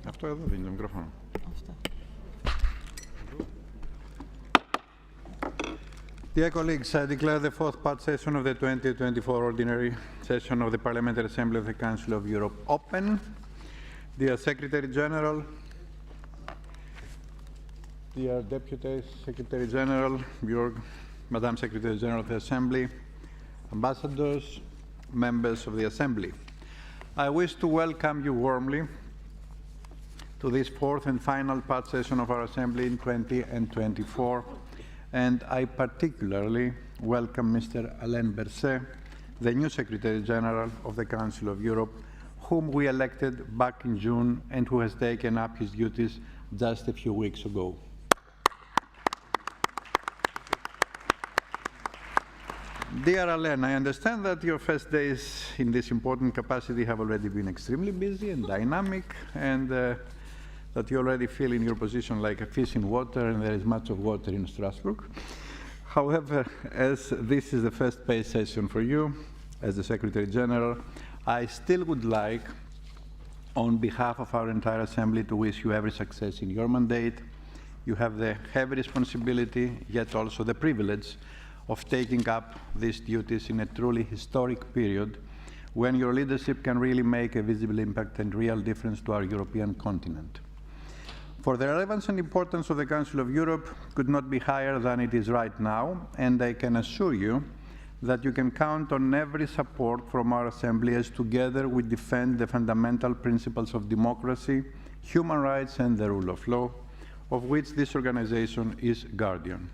Αυτό εδώ δίνει το μικρόφωνο. Dear colleagues, I declare the fourth part session of the 2024 Ordinary Session of the Parliamentary Assembly of the Council of Europe open. Dear Secretary General, dear Deputy Secretary General, Madam Secretary General of the Assembly, ambassadors, members of the Assembly, I wish to welcome you warmly to this fourth and final part session of our Assembly in 2024, and I particularly welcome Mr. Alain Berset, the new Secretary General of the Council of Europe, whom we elected back in June and who has taken up his duties just a few weeks ago. Dear Alain, I understand that your first days in this important capacity have already been extremely busy and dynamic, and that you already feel in your position like a fish in water, and there is much of water in Strasbourg. However, as this is the first pay session for you as the Secretary General, I still would like, on behalf of our entire Assembly, to wish you every success in your mandate. You have the heavy responsibility, yet also the privilege, of taking up these duties in a truly historic period when your leadership can really make a visible impact and real difference to our European continent. For the relevance and importance of the Council of Europe could not be higher than it is right now, and I can assure you that you can count on every support from our Assembly as together we defend the fundamental principles of democracy, human rights and the rule of law, of which this organization is guardian.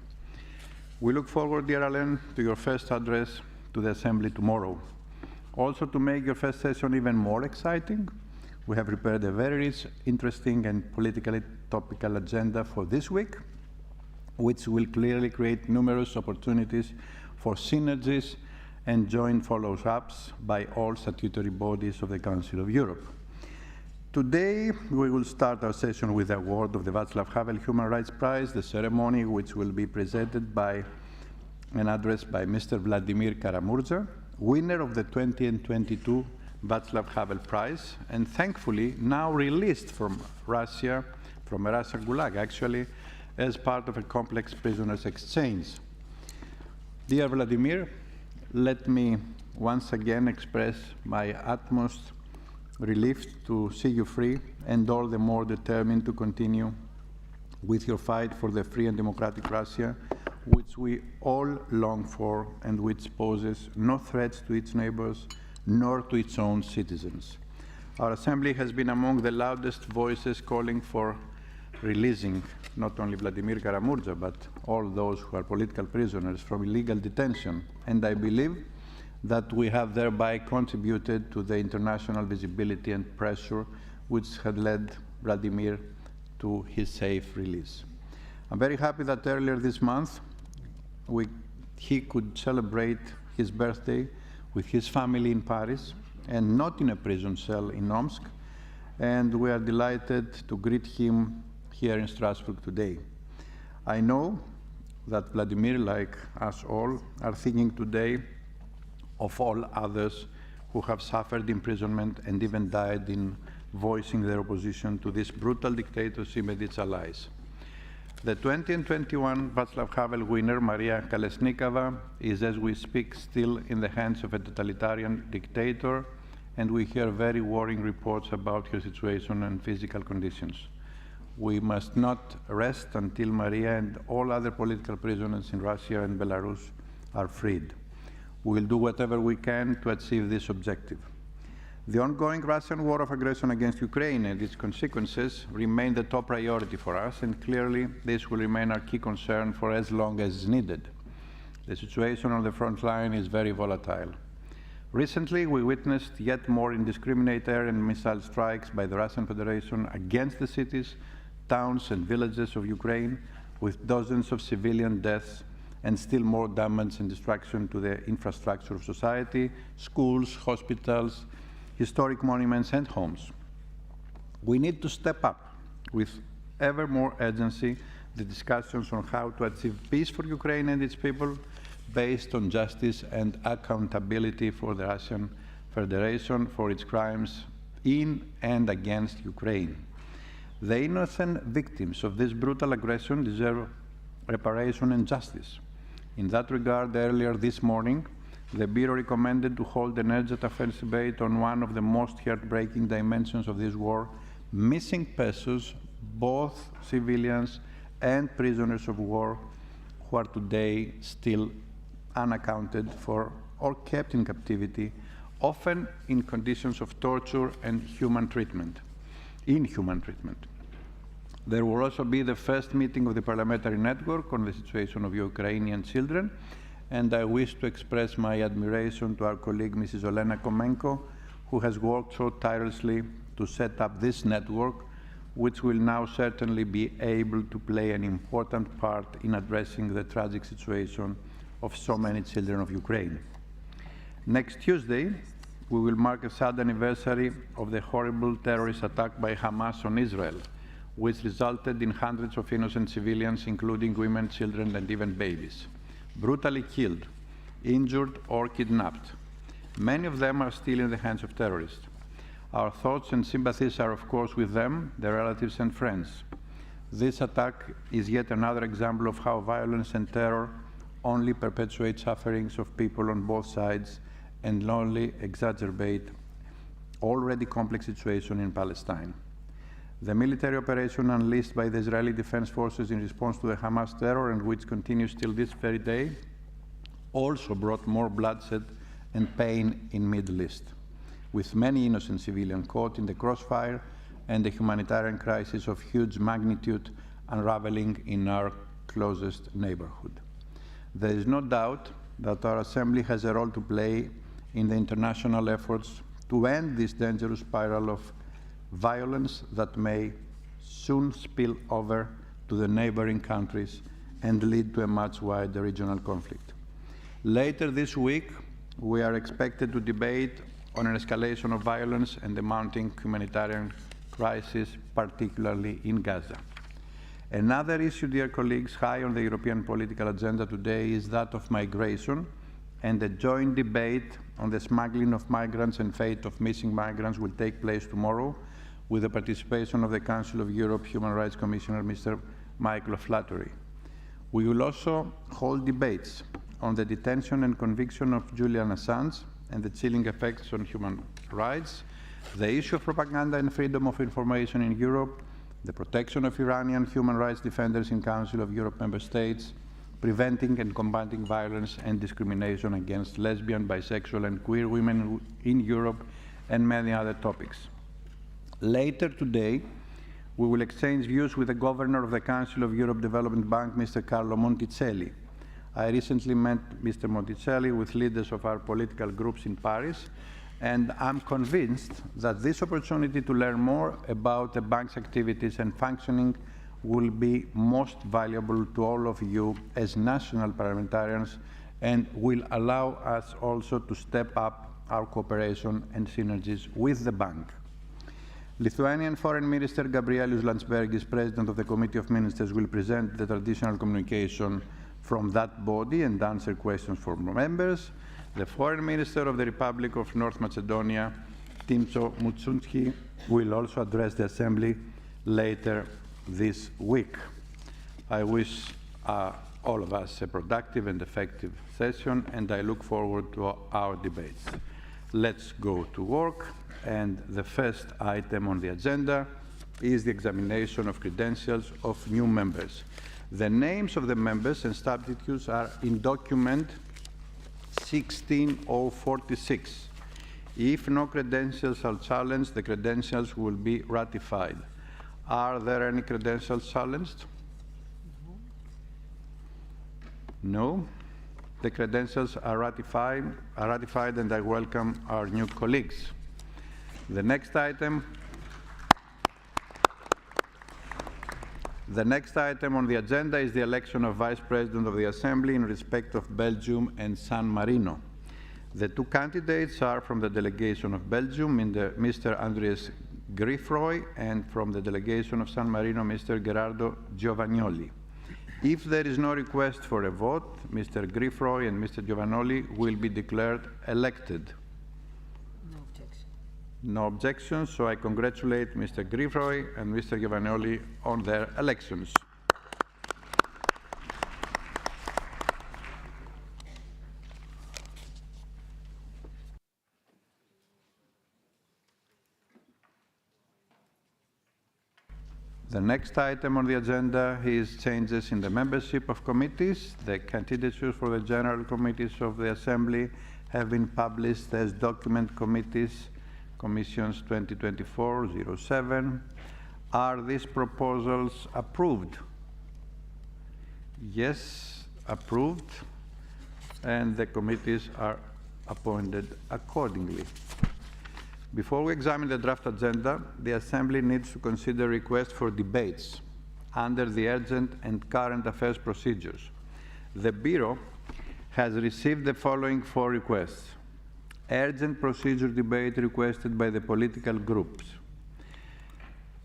We look forward, dear Alain, to your first address to the Assembly tomorrow. Also, to make your first session even more exciting, we have prepared a very rich, interesting and politically topical agenda for this week, which will clearly create numerous opportunities for synergies and joint follow-ups by all statutory bodies of the Council of Europe. Today, we will start our session with the award of the Václav Havel Human Rights Prize, the ceremony which will be presented by an address by Mr. Vladimir Kara-Murza, winner of the 2022 Václav Havel Prize, and thankfully now released from a Russia gulag, actually, as part of a complex prisoners exchange. Dear Vladimir, let me once again express my utmost relief to see you free and all the more determined to continue with your fight for the free and democratic Russia, which we all long for and which poses no threats to its neighbors nor to its own citizens. Our Assembly has been among the loudest voices calling for releasing not only Vladimir Kara-Murza, but all those who are political prisoners from illegal detention, and I believe that we have thereby contributed to the international visibility and pressure which had led Vladimir to his safe release. I'm very happy that earlier this month he could celebrate his birthday with his family in Paris and not in a prison cell in Omsk, and we are delighted to greet him here in Strasbourg today. I know that Vladimir, like us all, are thinking today of all others who have suffered imprisonment and even died in voicing their opposition to this brutal dictatorship and its allies. The 2021 Václav Havel winner, Maria Kolesnikova, is, as we speak, still in the hands of a totalitarian dictator, and we hear very worrying reports about her situation and physical conditions. We must not rest until Maria and all other political prisoners in Russia and Belarus are freed. We will do whatever we can to achieve this objective. The ongoing Russian war of aggression against Ukraine and its consequences remain the top priority for us, and clearly this will remain our key concern for as long as is needed. The situation on the front line is very volatile. Recently, we witnessed yet more indiscriminate air and missile strikes by the Russian Federation against the cities, towns, and villages of Ukraine, with dozens of civilian deaths and still more damage and destruction to the infrastructure of society, schools, hospitals, historic monuments, and homes. We need to step up with ever more urgency the discussions on how to achieve peace for Ukraine and its people based on justice and accountability for the Russian Federation for its crimes in and against Ukraine. The innocent victims of this brutal aggression deserve reparation and justice. In that regard, earlier this morning, the Bureau recommended to hold an urgent affairs debate on one of the most heartbreaking dimensions of this war, missing persons, both civilians and prisoners of war, who are today still unaccounted for or kept in captivity, often in conditions of torture and inhuman treatment. There will also be the first meeting of the Parliamentary Network on the situation of Ukrainian children, and I wish to express my admiration to our colleague, Mrs. Olena Komenko, who has worked so tirelessly to set up this network, which will now certainly be able to play an important part in addressing the tragic situation of so many children of Ukraine. Next Tuesday, we will mark a sad anniversary of the horrible terrorist attack by Hamas on Israel, which resulted in hundreds of innocent civilians, including women, children, and even babies, brutally killed, injured, or kidnapped. Many of them are still in the hands of terrorists. Our thoughts and sympathies are, of course, with them, their relatives, and friends. This attack is yet another example of how violence and terror only perpetuate sufferings of people on both sides and only exacerbate already complex situation in Palestine. The military operation unleashed by the Israeli Defense Forces in response to the Hamas terror, and which continues till this very day, also brought more bloodshed and pain in the Middle East, with many innocent civilians caught in the crossfire and a humanitarian crisis of huge magnitude unraveling in our closest neighborhood. There is no doubt that our Assembly has a role to play in the international efforts to end this dangerous spiral of violence that may soon spill over to the neighboring countries and lead to a much wider regional conflict. Later this week, we are expected to debate on an escalation of violence and the mounting humanitarian crisis, particularly in Gaza. Another issue, dear colleagues, high on the European political agenda today is that of migration, and a joint debate on the smuggling of migrants and fate of missing migrants will take place tomorrow, with the participation of the Council of Europe Human Rights Commissioner, Mr. Michael O'Flaherty. We will also hold debates on the detention and conviction of Julian Assange and the chilling effects on human rights, the issue of propaganda and freedom of information in Europe, the protection of Iranian human rights defenders in Council of Europe member states, preventing and combating violence and discrimination against lesbian, bisexual, and queer women in Europe, and many other topics. Later today, we will exchange views with the Governor of the Council of Europe Development Bank, Mr. Carlo Monticelli. I recently met Mr. Monticelli with leaders of our political groups in Paris, and I'm convinced that this opportunity to learn more about the bank's activities and functioning will be most valuable to all of you as national parliamentarians, and will allow us also to step up our cooperation and synergies with the bank. Lithuanian Foreign Minister Gabrielius Landsbergis, President of the Committee of Ministers, will present the traditional communication from that body and answer questions from members. The Foreign Minister of the Republic of North Macedonia, Timso Mutsunski, will also address the Assembly later this week. I wish all of us a productive and effective session, and I look forward to our debates. Let's go to work, and the first item on the agenda is the examination of credentials of new members. The names of the members and substitutes are in document 16046. If no credentials are challenged, the credentials will be ratified. Are there any credentials challenged? No. The credentials are ratified, and I welcome our new colleagues. The next item on the agenda is the election of Vice President of the Assembly in respect of Belgium and San Marino. The two candidates are from the delegation of Belgium, Mr. Andres Griffroy, and from the delegation of San Marino, Mr. Gerardo Giovagnoli. If there is no request for a vote, Mr. Griffroy and Mr. Giovagnoli will be declared elected. No objection. No objections, so I congratulate Mr. Griffroy and Mr. Giovagnoli on their elections. The next item on the agenda is changes in the membership of committees. The candidatures for the general committees of the Assembly have been published as document committees, Commissions 2024-07. Are these proposals approved? Yes, approved, and the committees are appointed accordingly. Before we examine the draft agenda, the Assembly needs to consider requests for debates under the urgent and current affairs procedures. The Bureau has received the following 4 requests. Urgent procedure debate requested by the political groups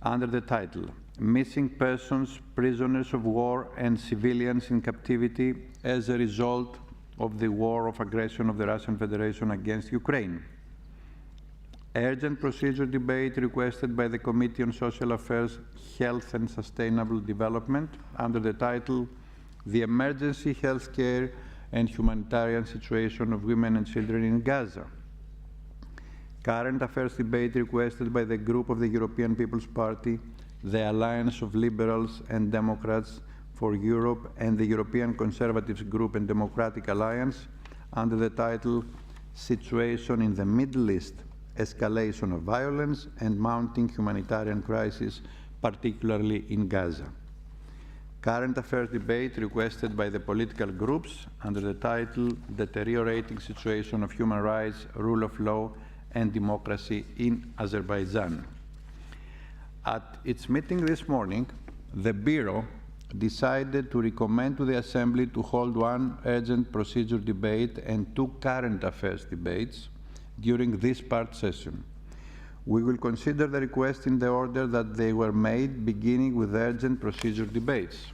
under the title Missing Persons, Prisoners of War and Civilians in Captivity as a Result of the War of Aggression of the Russian Federation against Ukraine. Urgent procedure debate requested by the Committee on Social Affairs, Health and Sustainable Development under the title The Emergency Healthcare and Humanitarian Situation of Women and Children in Gaza. Current affairs debate requested by the group of the European People's Party, the Alliance of Liberals and Democrats for Europe and the European Conservatives Group and Democratic Alliance under the title Situation in the Middle East, Escalation of Violence and Mounting Humanitarian Crisis, particularly in Gaza. Current affairs debate requested by the political groups under the title Deteriorating Situation of Human Rights, Rule of Law and Democracy in Azerbaijan. At its meeting this morning, the Bureau decided to recommend to the Assembly to hold 1 urgent procedure debate and 2 current affairs debates during this part session. We will consider the request in the order that they were made, beginning with urgent procedure debates.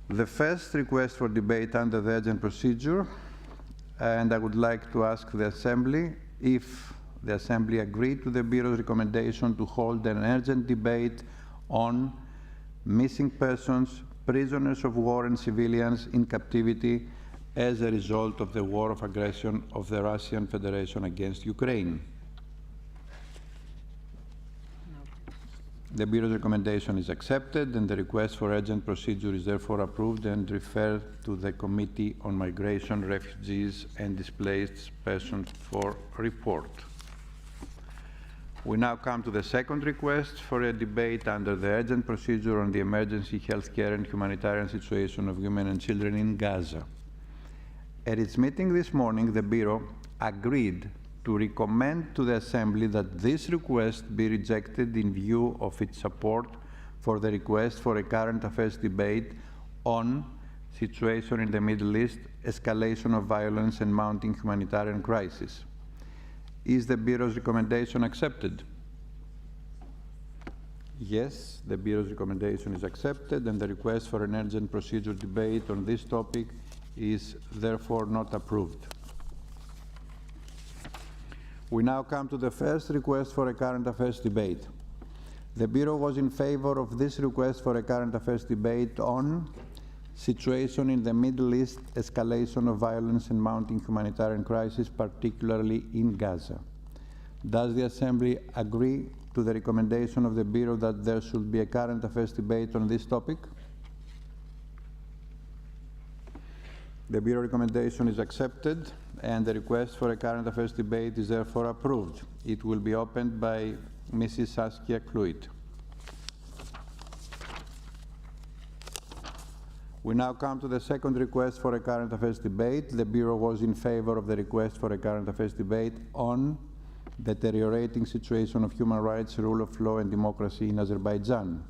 The first request for debate under the urgent procedure, and I would like to ask the Assembly if the Assembly agreed to the Bureau's recommendation to hold an urgent debate on missing persons, prisoners of war and civilians in captivity as a result of the war of aggression of the Russian Federation against Ukraine. No. The Bureau's recommendation is accepted, and the request for urgent procedure is therefore approved and referred to the Committee on Migration, Refugees and Displaced Persons for report. We now come to the second request for a debate under the urgent procedure on the emergency healthcare and humanitarian situation of women and children in Gaza. At its meeting this morning, the Bureau agreed to recommend to the Assembly that this request be rejected in view of its support for the request for a current affairs debate on situation in the Middle East, escalation of violence and mounting humanitarian crisis. Is the Bureau's recommendation accepted? Yes, the Bureau's recommendation is accepted, and the request for an urgent procedure debate on this topic is therefore not approved. We now come to the first request for a current affairs debate. The Bureau was in favor of this request for a current affairs debate on situation in the Middle East, escalation of violence and mounting humanitarian crisis, particularly in Gaza. Does the Assembly agree to the recommendation of the Bureau that there should be a current affairs debate on this topic? The Bureau recommendation is accepted, and the request for a current affairs debate is therefore approved. It will be opened by Mrs. Saskia Kluit. We now come to the second request for a current affairs debate. The Bureau was in favor of the request for a current affairs debate on deteriorating situation of human rights, rule of law, and democracy in Azerbaijan.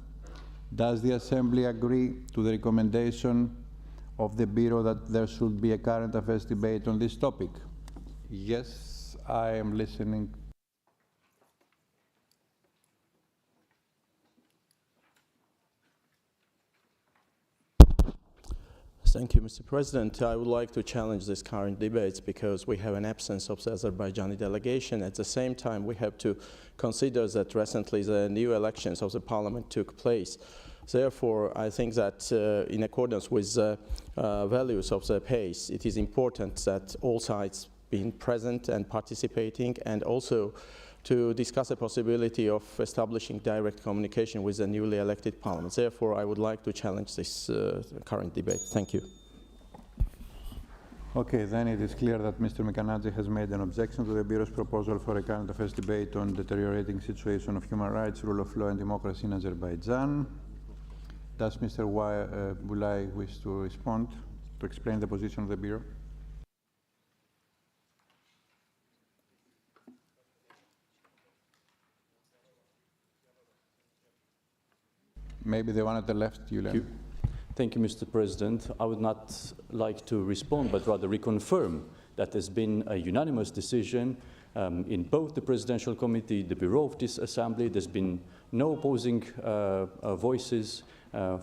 Does the Assembly agree to the recommendation of the Bureau that there should be a current affairs debate on this topic? Yes, I am listening. Thank you, Mr. President. I would like to challenge this current debate because we have an absence of the Azerbaijani delegation. At the same time, we have to consider that recently the new elections of the parliament took place. Therefore, I think that in accordance with the values of the pace, it is important that all sides being present and participating, and also to discuss the possibility of establishing direct communication with the newly elected parliament. Therefore, I would like to challenge this current debate. Thank you. Okay, then it is clear that Mr. Mekanadze has made an objection to the Bureau's proposal for a current affairs debate on deteriorating situation of human rights, rule of law, and democracy in Azerbaijan. Does Mr. Bulai wish to respond, to explain the position of the Bureau? Maybe the one at the left, Julian. Thank you, Mr. President. I would not like to respond, but rather reconfirm that there's been a unanimous decision in both the Presidential Committee, the Bureau of this Assembly. There's been no opposing voices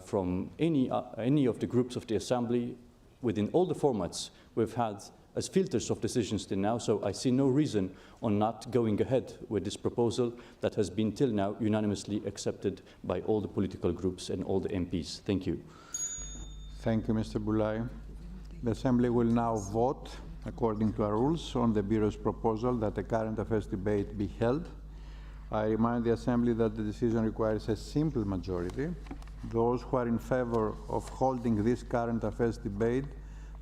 from any of the groups of the Assembly within all the formats we've had as filters of decisions till now, so I see no reason on not going ahead with this proposal that has been till now unanimously accepted by all the political groups and all the MPs. Thank you. Thank you, Mr. Bulai. The Assembly will now vote, according to our rules, on the Bureau's proposal that a current affairs debate be held. I remind the Assembly that the decision requires a simple majority. Those who are in favor of holding this current affairs debate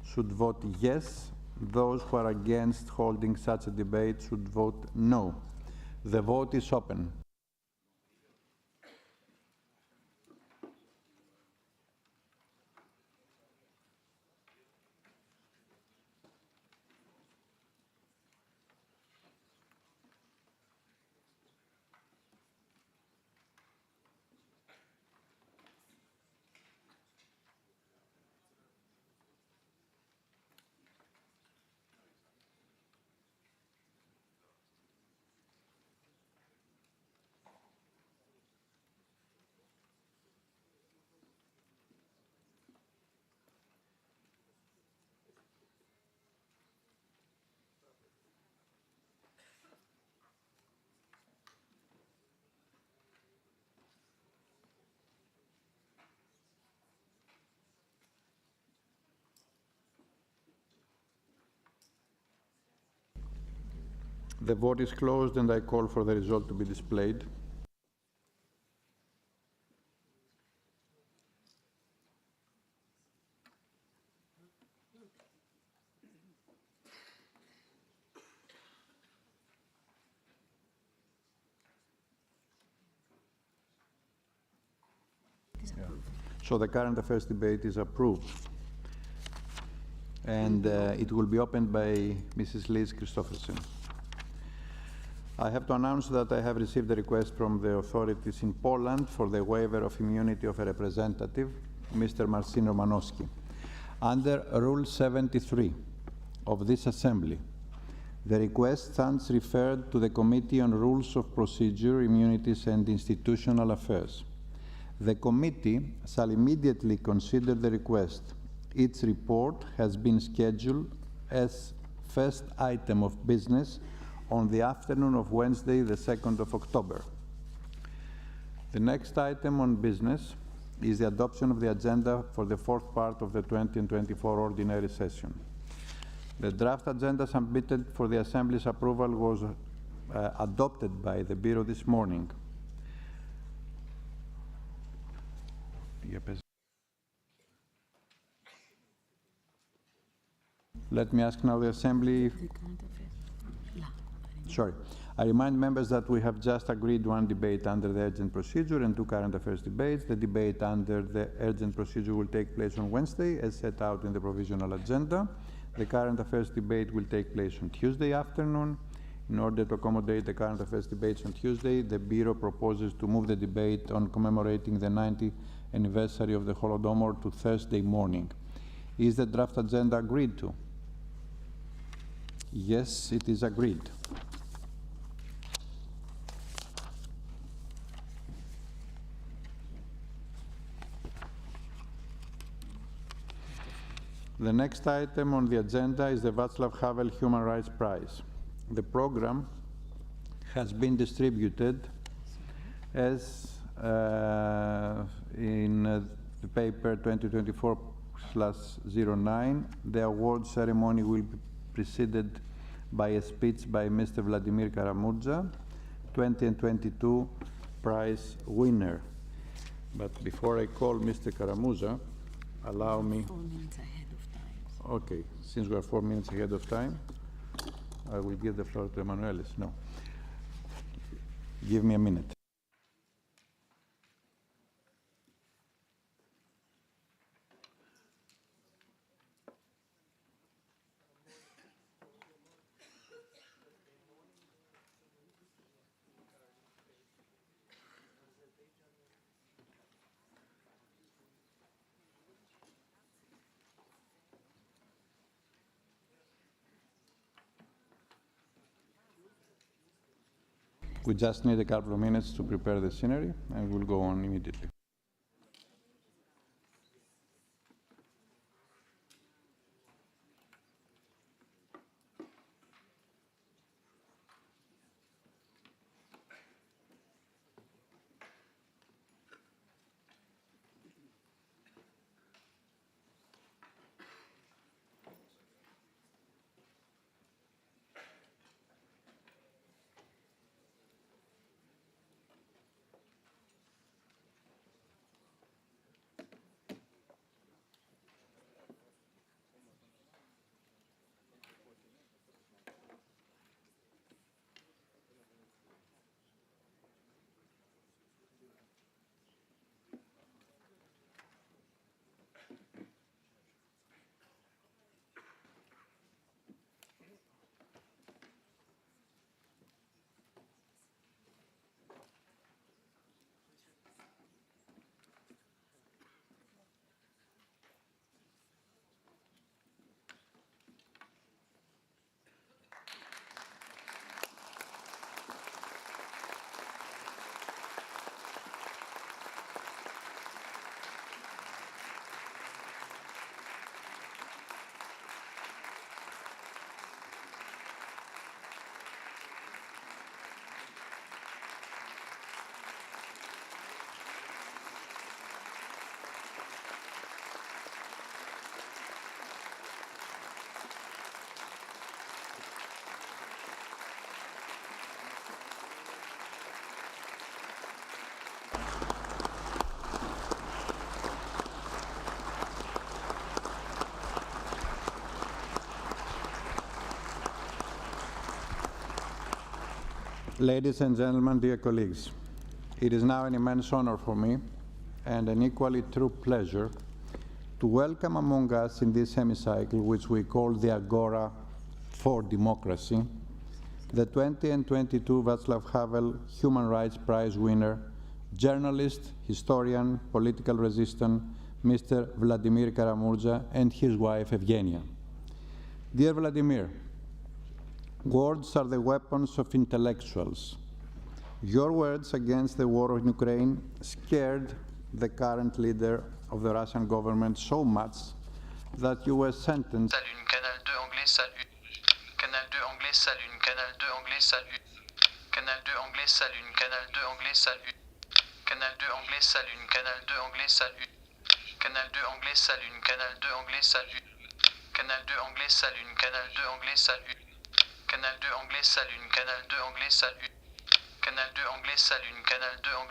should vote yes. Those who are against holding such a debate should vote no. The vote is open. The vote is closed, and I call for the result to be displayed. So the current affairs debate is approved. And it will be opened by Mrs. Liz Christopherson. I have to announce that I have received a request from the authorities in Poland for the waiver of immunity of a representative, Mr. Marcin Romanowski. Under Rule 73 of this Assembly, the request stands referred to the Committee on Rules of Procedure, Immunities and Institutional Affairs. The committee shall immediately consider the request. Its report has been scheduled as first item of business on the afternoon of Wednesday, the 2nd of October. The next item on business is the adoption of the agenda for the fourth part of the 2024 ordinary session. The draft agenda submitted for the Assembly's approval was adopted by the Bureau this morning. Let me ask now the Assembly. The current affairs. La. Sorry. I remind members that we have just agreed one debate under the urgent procedure and two current affairs debates. The debate under the urgent procedure will take place on Wednesday, as set out in the provisional agenda. The current affairs debate will take place on Tuesday afternoon. In order to accommodate the current affairs debates on Tuesday, the Bureau proposes to move the debate on commemorating the 90th anniversary of the Holodomor to Thursday morning. Is the draft agenda agreed to? Yes, it is agreed. The next item on the agenda is the Václav Havel Human Rights Prize. The program has been distributed as in the paper 2024/09. The award ceremony will be preceded by a speech by Mr. Vladimir Karamurza, 20 and 22 prize winner. But before I call Mr. Karamurza, allow me. 4 minutes ahead of time. So. Okay, since we are 4 minutes ahead of time, I will give the floor to Emanuelis. No. Give me a minute. We just need a couple of minutes to prepare the scenery, and we'll go on immediately. Ladies and gentlemen, dear colleagues, it is now an immense honor for me and an equally true pleasure to welcome among us in this hemicycle, which we call the Agora for Democracy, the 20 and 22 Václav Havel Human Rights Prize winner, journalist, historian, political resistant, Mr. Vladimir Karamurza and his wife Evgenia. Dear Vladimir, words are the weapons of intellectuals. Your words against the war in Ukraine scared the current leader of the Russian government so much that you were sentenced. Salut, Canal 2 anglais, salut. Canal 2 anglais, salut. Canal 2 anglais, salut. Canal 2 anglais, salut. Canal 2 anglais, salut. Canal 2 anglais, salut. Canal 2 anglais, salut. Canal 2 anglais, salut. Canal 2 anglais, salut. Canal 2 anglais, salut. Canal 2 anglais, salut. Canal 2 anglais, salut. Canal 2 anglais, salut. Canal 2 anglais, salut. Canal 2